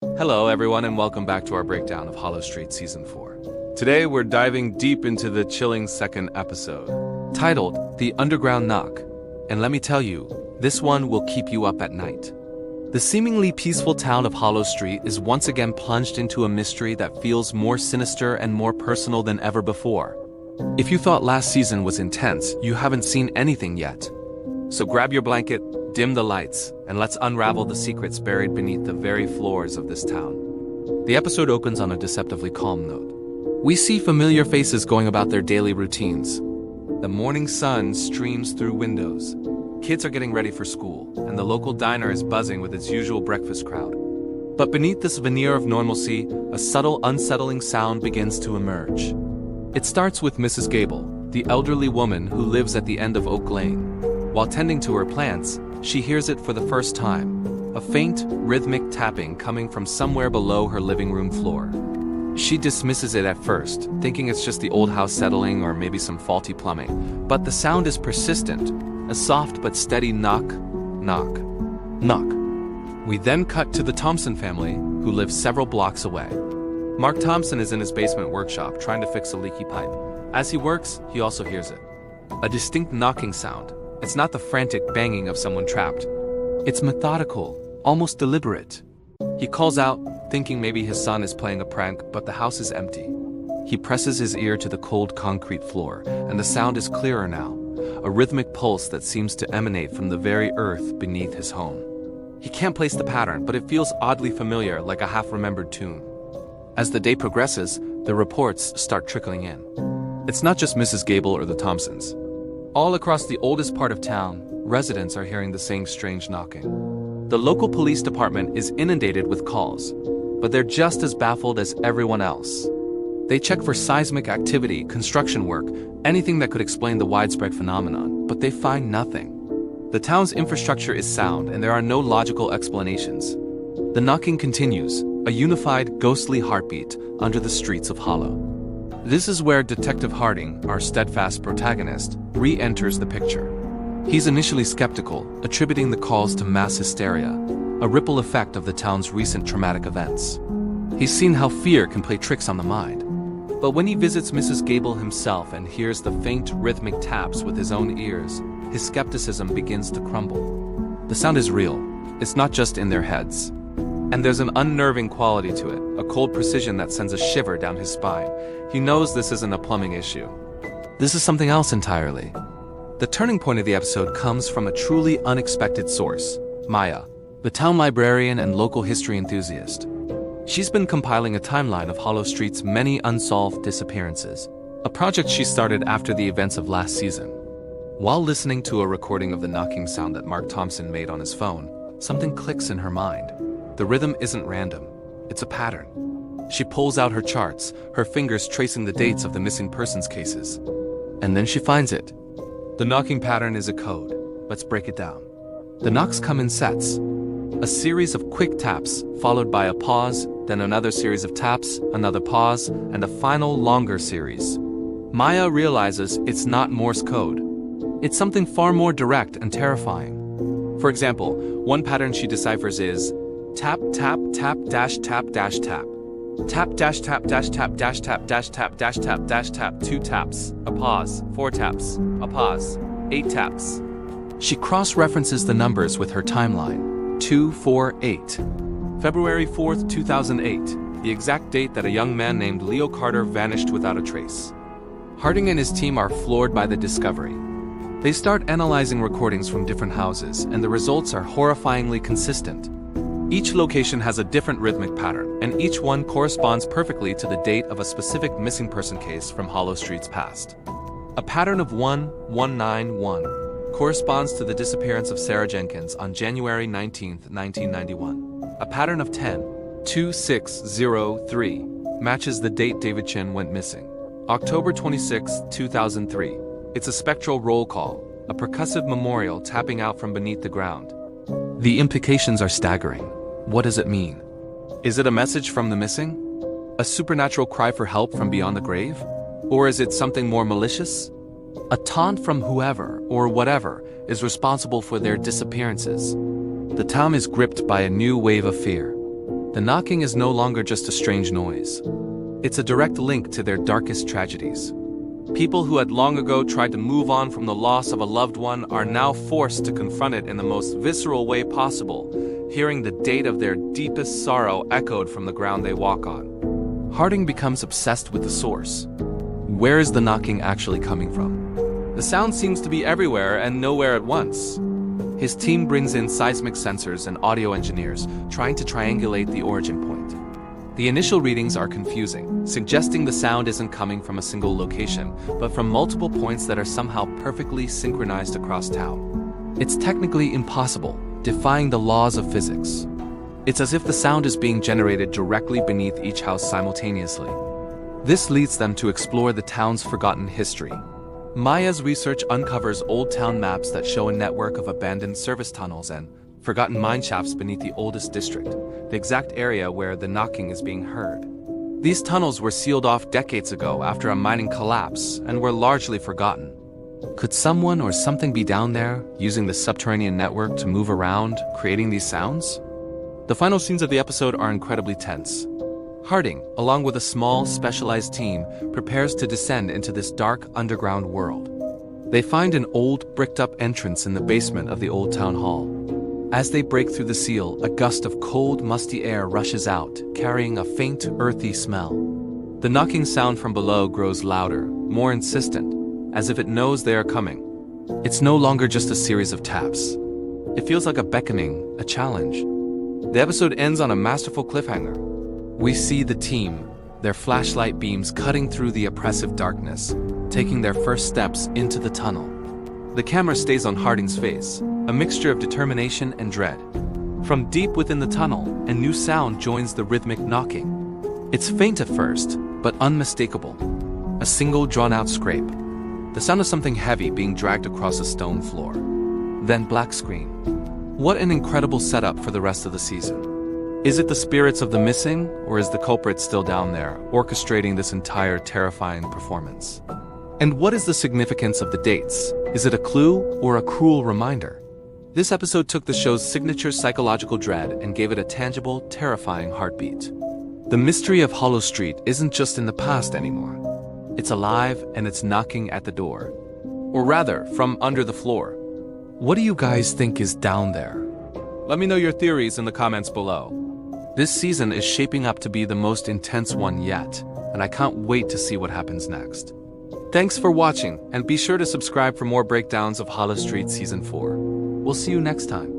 Hello everyone and welcome back to our breakdown of Hollow Street Season 4. Today we're diving deep into the chilling second episode, titled The Underground Knock. And let me tell you, this one will keep you up at night. The seemingly peaceful town of Hollow Street is once again plunged into a mystery that feels more sinister and more personal than ever before. If you thought last season was intense, you haven't seen anything yet. So grab your blanket, dim the lights, and let's unravel the secrets buried beneath the very floors of this town. The episode opens on a deceptively calm note. We see familiar faces going about their daily routines. The morning sun streams through windows. Kids are getting ready for school, and the local diner is buzzing with its usual breakfast crowd. But beneath this veneer of normalcy, a subtle, unsettling sound begins to emerge. It starts with Mrs. Gable, the elderly woman who lives at the end of Oak Lane. While tending to her plants, she hears it for the first time, a faint, rhythmic tapping coming from somewhere below her living room floor. She dismisses it at first, thinking it's just the old house settling or maybe some faulty plumbing. But the sound is persistent, a soft but steady knock, knock, knock. We then cut to the Thompson family, who live several blocks away. Mark Thompson is in his basement workshop trying to fix a leaky pipe. As he works, he also hears it. A distinct knocking sound. It's not the frantic banging of someone trapped. It's methodical, almost deliberate. He calls out, thinking maybe his son is playing a prank, but the house is empty. He presses his ear to the cold concrete floor, and the sound is clearer now, a rhythmic pulse that seems to emanate from the very earth beneath his home. He can't place the pattern, but it feels oddly familiar, like a half-remembered tune. As the day progresses, the reports start trickling in. It's not just Mrs. Gable or the Thompsons. All across the oldest part of town, residents are hearing the same strange knocking. The local police department is inundated with calls, but they're just as baffled as everyone else. They check for seismic activity, construction work, anything that could explain the widespread phenomenon, but they find nothing. The town's infrastructure is sound and there are no logical explanations. The knocking continues, a unified, ghostly heartbeat under the streets of Hollow. This is where Detective Harding, our steadfast protagonist, re-enters the picture. He's initially skeptical, attributing the calls to mass hysteria, a ripple effect of the town's recent traumatic events. He's seen how fear can play tricks on the mind. But when he visits Mrs. Gable himself and hears the faint rhythmic taps with his own ears, his skepticism begins to crumble. The sound is real. It's not just in their heads. And there's an unnerving quality to it, a cold precision that sends a shiver down his spine. He knows this isn't a plumbing issue. This is something else entirely. The turning point of the episode comes from a truly unexpected source, Maya, the town librarian and local history enthusiast. She's been compiling a timeline of Hollow Street's many unsolved disappearances, a project she started after the events of last season. While listening to a recording of the knocking sound that Mark Thompson made on his phone, something clicks in her mind. The rhythm isn't random, it's a pattern. She pulls out her charts, her fingers tracing the dates of the missing persons cases. And then she finds it. The knocking pattern is a code. Let's break it down. The knocks come in sets. A series of quick taps, followed by a pause, then another series of taps, another pause, and a final longer series. Maya realizes it's not Morse code. It's something far more direct and terrifying. For example, one pattern she deciphers is tap, tap, tap, dash, tap, dash, tap. Tap, dash, tap, dash, tap, dash, tap, dash, tap, dash, tap, dash, tap, 2 taps, a pause, 4 taps, a pause, 8 taps. She cross-references the numbers with her timeline, 2, 4, 8. February 4th, 2008, the exact date that a young man named Leo Carter vanished without a trace. Harding and his team are floored by the discovery. They start analyzing recordings from different houses, and the results are horrifyingly consistent. Each location has a different rhythmic pattern, and each one corresponds perfectly to the date of a specific missing person case from Hollow Street's past. A pattern of 1191 corresponds to the disappearance of Sarah Jenkins on January 19, 1991. A pattern of 102603 matches the date David Chin went missing. October 26, 2003. It's a spectral roll call, a percussive memorial tapping out from beneath the ground. The implications are staggering. What does it mean? Is it a message from the missing? A supernatural cry for help from beyond the grave? Or is it something more malicious? A taunt from whoever, or whatever, is responsible for their disappearances. The town is gripped by a new wave of fear. The knocking is no longer just a strange noise. It's a direct link to their darkest tragedies. People who had long ago tried to move on from the loss of a loved one are now forced to confront it in the most visceral way possible, hearing the date of their deepest sorrow echoed from the ground they walk on. Harding becomes obsessed with the source. Where is the knocking actually coming from? The sound seems to be everywhere and nowhere at once. His team brings in seismic sensors and audio engineers, trying to triangulate the origin point. The initial readings are confusing, suggesting the sound isn't coming from a single location, but from multiple points that are somehow perfectly synchronized across town. It's technically impossible, defying the laws of physics. It's as if the sound is being generated directly beneath each house simultaneously. This leads them to explore the town's forgotten history. Maya's research uncovers old town maps that show a network of abandoned service tunnels and forgotten mine shafts beneath the oldest district, the exact area where the knocking is being heard. These tunnels were sealed off decades ago after a mining collapse and were largely forgotten. Could someone or something be down there, using the subterranean network to move around, creating these sounds? The final scenes of the episode are incredibly tense. Harding, along with a small, specialized team, prepares to descend into this dark, underground world. They find an old, bricked-up entrance in the basement of the old town hall. As they break through the seal, a gust of cold, musty air rushes out, carrying a faint, earthy smell. The knocking sound from below grows louder, more insistent, as if it knows they are coming. It's no longer just a series of taps. It feels like a beckoning, a challenge. The episode ends on a masterful cliffhanger. We see the team, their flashlight beams cutting through the oppressive darkness, taking their first steps into the tunnel. The camera stays on Harding's face, a mixture of determination and dread. From deep within the tunnel, a new sound joins the rhythmic knocking. It's faint at first, but unmistakable. A single drawn-out scrape. The sound of something heavy being dragged across a stone floor. Then black screen. What an incredible setup for the rest of the season. Is it the spirits of the missing, or is the culprit still down there, orchestrating this entire terrifying performance? And what is the significance of the dates? Is it a clue or a cruel reminder? This episode took the show's signature psychological dread and gave it a tangible, terrifying heartbeat. The mystery of Hollow Street isn't just in the past anymore. It's alive and it's knocking at the door. Or rather, from under the floor. What do you guys think is down there? Let me know your theories in the comments below. This season is shaping up to be the most intense one yet, and I can't wait to see what happens next. Thanks for watching, and be sure to subscribe for more breakdowns of Hollow Street Season 4. We'll see you next time.